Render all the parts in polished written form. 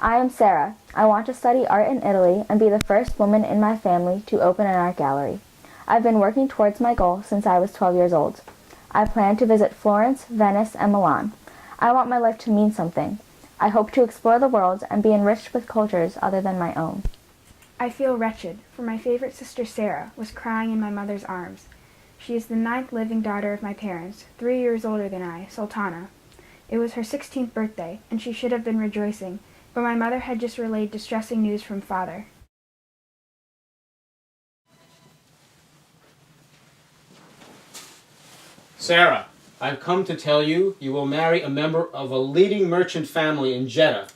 I am Sarah. I want to study art in Italy and be the first woman in my family to open an art gallery. I've been working towards my goal since I was 12 years old. I plan to visit Florence, Venice, and Milan. I want my life to mean something. I hope to explore the world and be enriched with cultures other than my own. I feel wretched, for my favorite sister Sarah was crying in my mother's arms. She is the 9th living daughter of my parents, 3 years older than I, Sultana. It was her 16th birthday, and she should have been rejoicing, but my mother had just relayed distressing news from father. Sarah, I've come to tell you you will marry a member of a leading merchant family in Jeddah.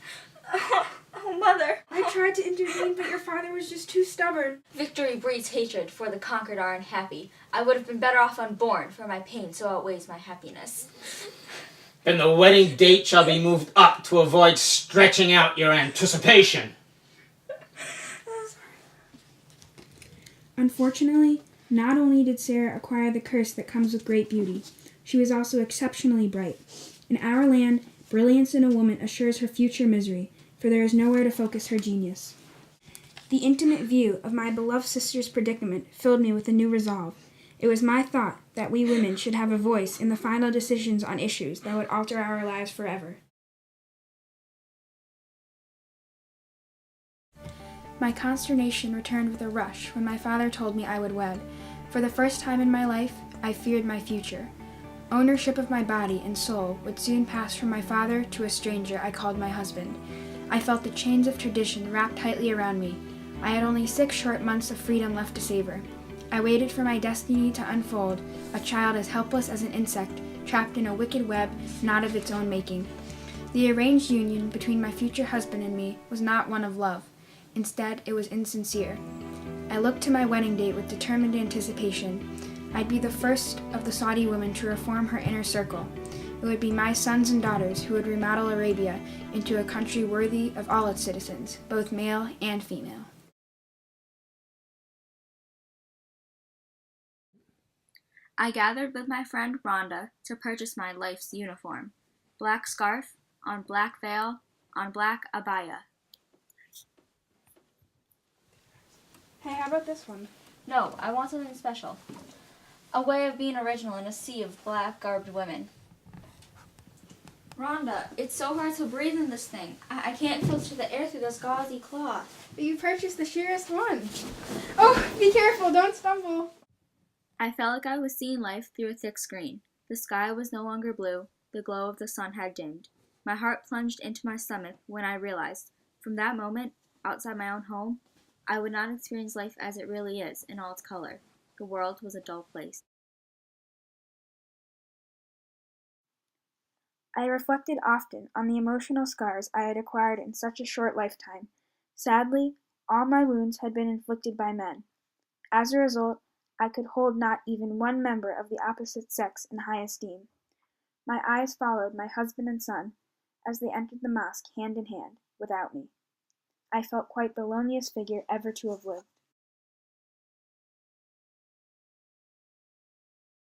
Oh, Mother! I tried to intervene, but your father was just too stubborn. Victory breeds hatred, for the conquered are unhappy. I would have been better off unborn, for my pain so outweighs my happiness. Then the wedding date shall be moved up to avoid stretching out your anticipation. Unfortunately, not only did Sarah acquire the curse that comes with great beauty, she was also exceptionally bright. In our land, brilliance in a woman assures her future misery, for there is nowhere to focus her genius. The intimate view of my beloved sister's predicament filled me with a new resolve. It was my thought that we women should have a voice in the final decisions on issues that would alter our lives forever. My consternation returned with a rush when my father told me I would wed. For the first time in my life, I feared my future. Ownership of my body and soul would soon pass from my father to a stranger I called my husband. I felt the chains of tradition wrapped tightly around me. I had only 6 short months of freedom left to savor. I waited for my destiny to unfold, a child as helpless as an insect, trapped in a wicked web not of its own making. The arranged union between my future husband and me was not one of love. Instead, it was insincere. I looked to my wedding date with determined anticipation. I'd be the first of the Saudi women to reform her inner circle. It would be my sons and daughters who would remodel Arabia into a country worthy of all its citizens, both male and female. I gathered with my friend Rhonda to purchase my life's uniform. Black scarf, on black veil, on black abaya. Hey, how about this one? No, I want something special. A way of being original in a sea of black-garbed women. Rhonda, it's so hard to breathe in this thing. I can't filter the air through this gauzy cloth. But you purchased the sheerest one. Oh, be careful, don't stumble. I felt like I was seeing life through a thick screen. The sky was no longer blue. The glow of the sun had dimmed. My heart plunged into my stomach when I realized, from that moment, outside my own home, I would not experience life as it really is in all its color. The world was a dull place. I reflected often on the emotional scars I had acquired in such a short lifetime. Sadly, all my wounds had been inflicted by men. As a result, I could hold not even one member of the opposite sex in high esteem. My eyes followed my husband and son as they entered the mosque hand in hand, without me. I felt quite the loneliest figure ever to have lived.